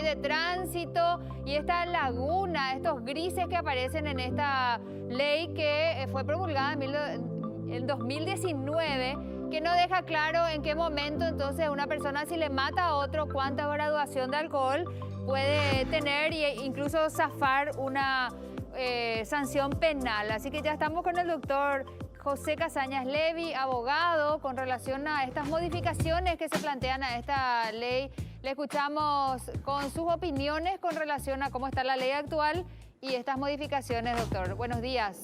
ley de tránsito y esta laguna, estos grises que aparecen en esta ley que fue promulgada en 2019, que no deja claro en qué momento entonces una persona, si le mata a otro, cuánta graduación de alcohol puede tener e incluso zafar una sanción penal. Así que ya estamos con el doctor José Casañas Levy, abogado, con relación a estas modificaciones que se plantean a esta ley. Le escuchamos con sus opiniones con relación a cómo está la ley actual y estas modificaciones, doctor. Buenos días.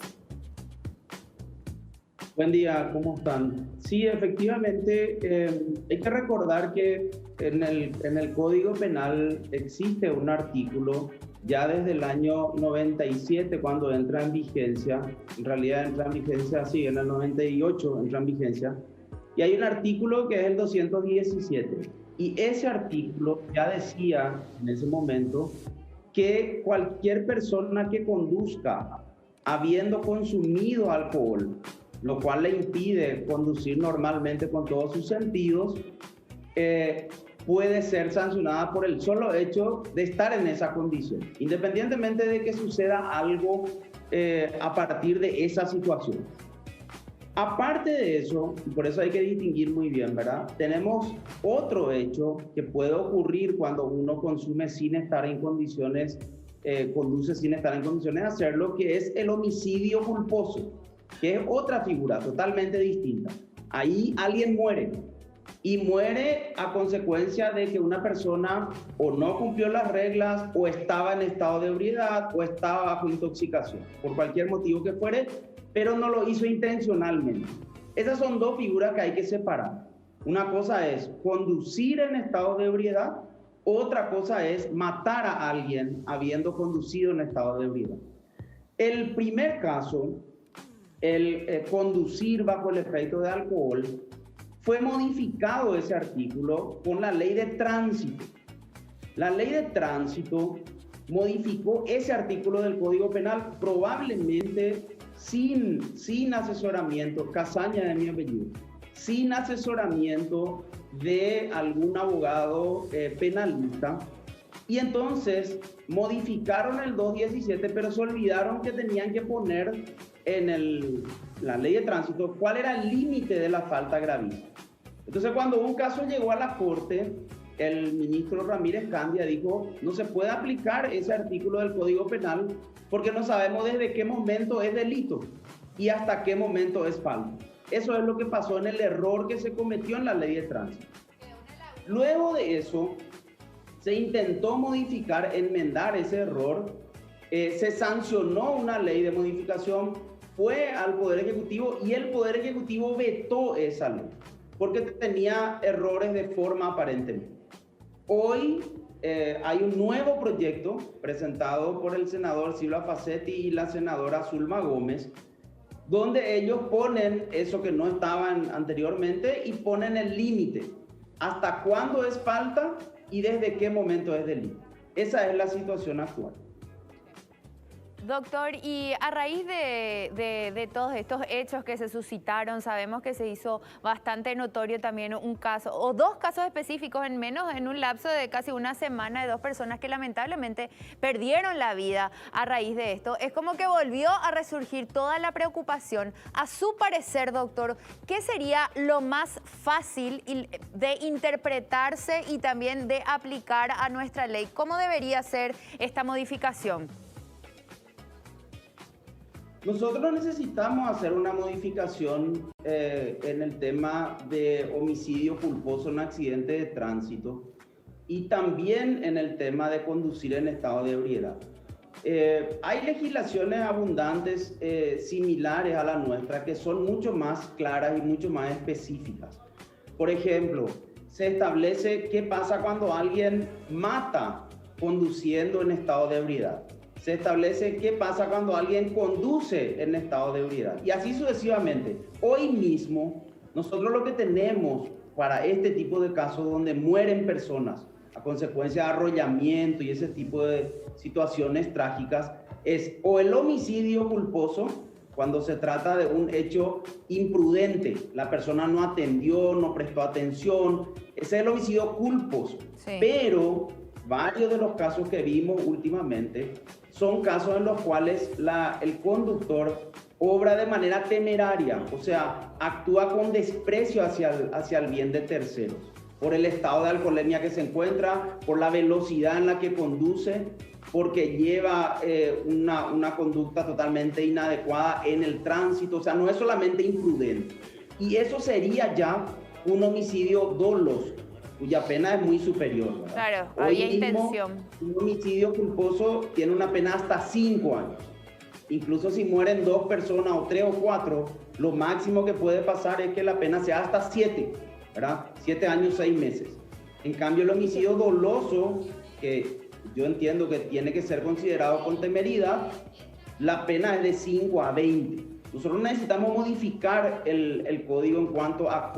Buen día, ¿cómo están? Sí, efectivamente, hay que recordar que en el Código Penal existe un artículo ya desde el año 97 cuando entra en vigencia, en realidad entra en vigencia, sí, en el 98 entra en vigencia, y hay un artículo que es el 217, y ese artículo ya decía en ese momento que cualquier persona que conduzca habiendo consumido alcohol, lo cual le impide conducir normalmente con todos sus sentidos, puede ser sancionada por el solo hecho de estar en esa condición, independientemente de que suceda algo a partir de esa situación. Aparte de eso, y por eso hay que distinguir muy bien, ¿verdad? Tenemos otro hecho que puede ocurrir cuando uno consume sin estar en condiciones, conduce sin estar en condiciones de hacerlo, que es el homicidio culposo, que es otra figura totalmente distinta. Ahí alguien muere, y muere a consecuencia de que una persona o no cumplió las reglas, o estaba en estado de ebriedad, o estaba bajo intoxicación, por cualquier motivo que fuere, pero no lo hizo intencionalmente. Esas son dos figuras que hay que separar. Una cosa es conducir en estado de ebriedad, otra cosa es matar a alguien habiendo conducido en estado de ebriedad. El primer caso, el conducir bajo el efecto de alcohol, fue modificado ese artículo con la ley de tránsito. La ley de tránsito modificó ese artículo del Código Penal, probablemente sin asesoramiento, Casaña de mi apellido, sin asesoramiento de algún abogado penalista. Y entonces modificaron el 217, pero se olvidaron que tenían que poner en la ley de tránsito cuál era el límite de la falta gravísima. Entonces, cuando un caso llegó a la Corte, el ministro Ramírez Candia dijo: no se puede aplicar ese artículo del Código Penal porque no sabemos desde qué momento es delito y hasta qué momento es falta. Eso es lo que pasó en el error que se cometió en la ley de tránsito. Luego de eso, se intentó modificar, enmendar ese error, se sancionó una ley de modificación, fue al Poder Ejecutivo y el Poder Ejecutivo vetó esa ley porque tenía errores de forma aparentemente. Hoy hay un nuevo proyecto presentado por el senador Silva Facetti y la senadora Zulma Gómez, donde ellos ponen eso que no estaban anteriormente y ponen el límite, hasta cuándo es falta y desde qué momento es delito. Esa es la situación actual. Doctor, y a raíz de todos estos hechos que se suscitaron, sabemos que se hizo bastante notorio también un caso, o dos casos específicos en un lapso de casi una semana, de dos personas que lamentablemente perdieron la vida a raíz de esto. Es como que volvió a resurgir toda la preocupación. A su parecer, doctor, ¿qué sería lo más fácil de interpretarse y también de aplicar a nuestra ley? ¿Cómo debería ser esta modificación? Nosotros necesitamos hacer una modificación en el tema de homicidio culposo en accidente de tránsito y también en el tema de conducir en estado de ebriedad. Hay legislaciones abundantes similares a la nuestra que son mucho más claras y mucho más específicas. Por ejemplo, se establece qué pasa cuando alguien mata conduciendo en estado de ebriedad. Se establece qué pasa cuando alguien conduce en estado de ebriedad. Y así sucesivamente. Hoy mismo, nosotros lo que tenemos para este tipo de casos donde mueren personas a consecuencia de arrollamiento y ese tipo de situaciones trágicas es o el homicidio culposo, cuando se trata de un hecho imprudente, la persona no atendió, no prestó atención, ese es el homicidio culposo. Sí. Pero varios de los casos que vimos últimamente son casos en los cuales el conductor obra de manera temeraria, o sea, actúa con desprecio hacia el bien de terceros, por el estado de alcoholemia que se encuentra, por la velocidad en la que conduce, porque lleva una conducta totalmente inadecuada en el tránsito, o sea, no es solamente imprudente. Y eso sería ya un homicidio doloso, cuya pena es muy superior, ¿verdad? Claro, había intención. Un homicidio culposo tiene una pena hasta 5 años. Incluso si mueren 2 personas o 3 o 4, lo máximo que puede pasar es que la pena sea hasta 7, ¿verdad? 7 años, 6 meses. En cambio, el homicidio doloso, que yo entiendo que tiene que ser considerado con temeridad, la pena es de 5 a 20. Nosotros necesitamos modificar el código en cuanto a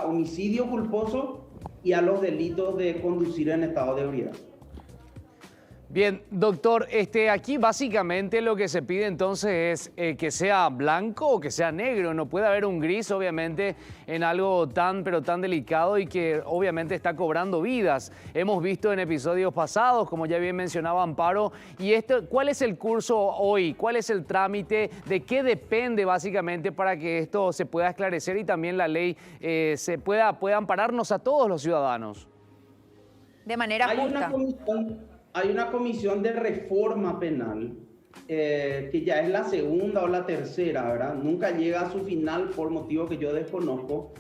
homicidio culposo y a los delitos de conducir en estado de ebriedad. Bien, doctor, aquí básicamente lo que se pide entonces es que sea blanco o que sea negro. No puede haber un gris, obviamente, en algo pero tan delicado y que obviamente está cobrando vidas. Hemos visto en episodios pasados, como ya bien mencionaba Amparo, y ¿cuál es el curso hoy? ¿Cuál es el trámite? ¿De qué depende básicamente para que esto se pueda esclarecer y también la ley pueda ampararnos a todos los ciudadanos? De manera justa. Hay una comisión de reforma penal que ya es la segunda o la tercera, ¿verdad? Nunca llega a su final por motivos que yo desconozco.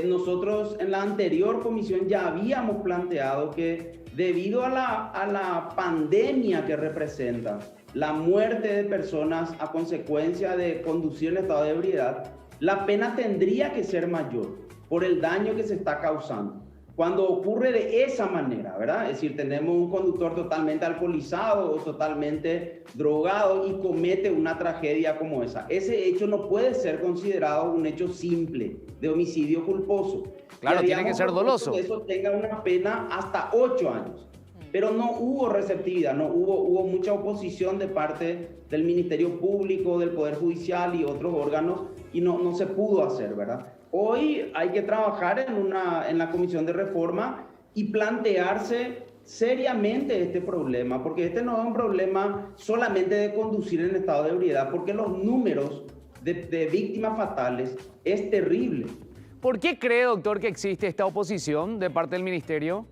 Nosotros en la anterior comisión ya habíamos planteado que debido a la pandemia que representa la muerte de personas a consecuencia de conducir en estado de ebriedad, la pena tendría que ser mayor por el daño que se está causando. Cuando ocurre de esa manera, ¿verdad? Es decir, tenemos un conductor totalmente alcoholizado o totalmente drogado y comete una tragedia como esa. Ese hecho no puede ser considerado un hecho simple de homicidio culposo. Claro, tiene que ser doloso. Que eso tenga una pena hasta 8 años. Pero no hubo receptividad, hubo mucha oposición de parte del Ministerio Público, del Poder Judicial y otros órganos y no se pudo hacer, ¿verdad? Hoy hay que trabajar en la comisión de reforma y plantearse seriamente este problema, porque este no es un problema solamente de conducir en estado de ebriedad, porque los números de víctimas fatales es terrible. ¿Por qué cree, doctor, que existe esta oposición de parte del ministerio?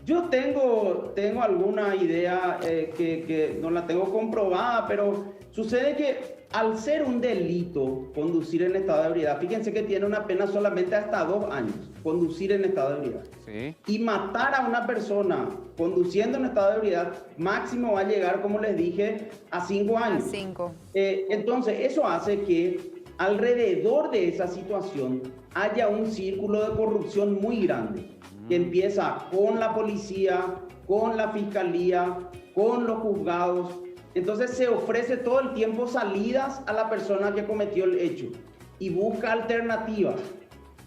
Yo tengo alguna idea que no la tengo comprobada, pero sucede que al ser un delito conducir en estado de ebriedad, fíjense que tiene una pena solamente hasta 2 años, conducir en estado de ebriedad. Sí. Y matar a una persona conduciendo en estado de ebriedad, máximo va a llegar, como les dije, a 5 años. A 5. Entonces, eso hace que alrededor de esa situación haya un círculo de corrupción muy grande, que empieza con la policía, con la fiscalía, con los juzgados. Entonces se ofrece todo el tiempo salidas a la persona que cometió el hecho y busca alternativas.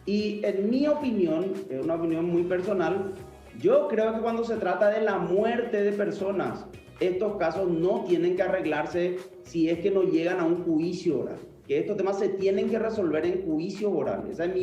Y en mi opinión, es una opinión muy personal, yo creo que cuando se trata de la muerte de personas, estos casos no tienen que arreglarse si es que no llegan a un juicio oral. Que estos temas se tienen que resolver en juicio oral. Esa es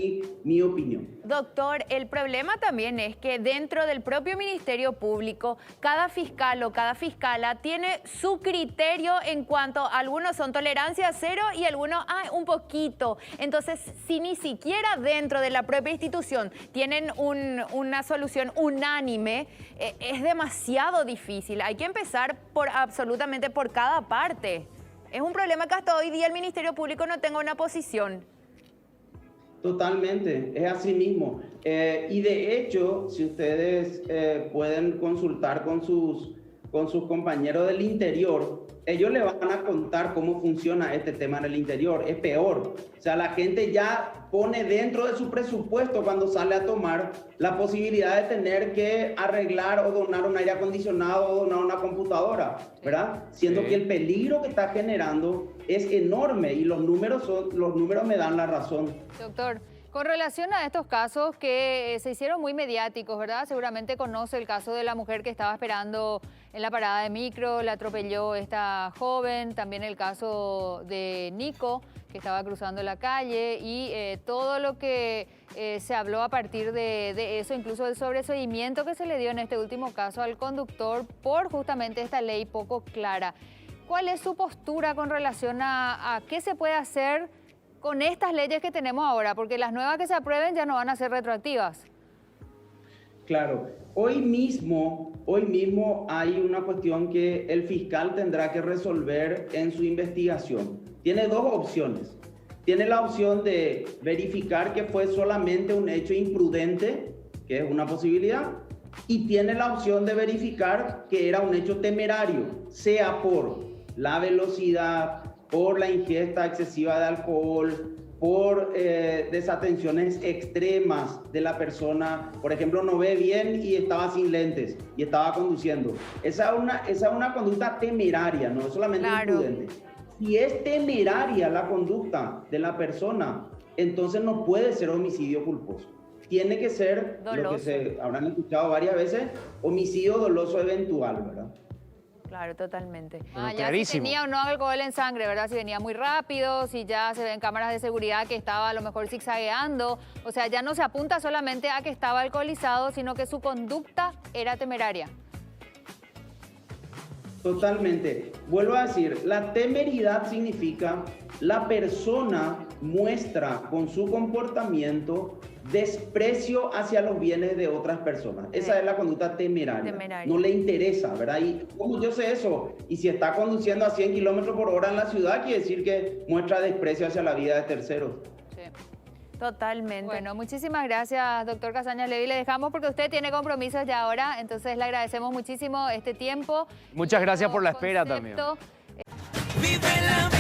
mi opinión. Doctor, el problema también es que dentro del propio Ministerio Público, cada fiscal o cada fiscala tiene su criterio en cuanto a algunos son tolerancia cero y algunos un poquito. Entonces, si ni siquiera dentro de la propia institución tienen una solución unánime, es demasiado difícil. Hay que empezar absolutamente por cada parte. Es un problema que hasta hoy día el Ministerio Público no tenga una posición. Totalmente, es así mismo. Y de hecho, si ustedes pueden consultar con sus compañeros del interior, ellos le van a contar cómo funciona este tema en el interior. Es peor. O sea, la gente ya pone dentro de su presupuesto cuando sale a tomar la posibilidad de tener que arreglar o donar un aire acondicionado o donar una computadora, ¿verdad? Siendo que el peligro que está generando es enorme y los números me dan la razón. Doctor, con relación a estos casos que se hicieron muy mediáticos, ¿verdad? Seguramente conoce el caso de la mujer que estaba esperando en la parada de micro, la atropelló esta joven, también el caso de Nico, que estaba cruzando la calle y todo lo que se habló a partir de eso, incluso del sobreseimiento que se le dio en este último caso al conductor por justamente esta ley poco clara. ¿Cuál es su postura con relación a qué se puede hacer con estas leyes que tenemos ahora? Porque las nuevas que se aprueben ya no van a ser retroactivas. Claro, hoy mismo hay una cuestión que el fiscal tendrá que resolver en su investigación. Tiene dos opciones. Tiene la opción de verificar que fue solamente un hecho imprudente, que es una posibilidad, y tiene la opción de verificar que era un hecho temerario, sea por la velocidad, por la ingesta excesiva de alcohol, por desatenciones extremas de la persona. Por ejemplo, no ve bien y estaba sin lentes y estaba conduciendo. Esa es una conducta temeraria, no es solamente imprudente. Si es temeraria la conducta de la persona, entonces no puede ser homicidio culposo. Tiene que ser, doloso, lo que se habrán escuchado varias veces, homicidio doloso eventual, ¿verdad? Claro, totalmente. Bueno, ya si tenía o no alcohol en sangre, ¿verdad? Si venía muy rápido, si ya se ven cámaras de seguridad que estaba a lo mejor zigzagueando. O sea, ya no se apunta solamente a que estaba alcoholizado, sino que su conducta era temeraria. Totalmente. Vuelvo a decir, la temeridad significa la persona muestra con su comportamiento desprecio hacia los bienes de otras personas. Esa es la conducta temeraria. No le interesa, ¿verdad? ¿Y cómo yo sé eso? Y si está conduciendo a 100 kilómetros por hora en la ciudad, quiere decir que muestra desprecio hacia la vida de terceros. Sí. Totalmente. Bueno, muchísimas gracias, doctor Casañas Levy. Le dejamos porque usted tiene compromisos ya ahora, entonces le agradecemos muchísimo este tiempo. Muchas gracias por la espera también. Vive la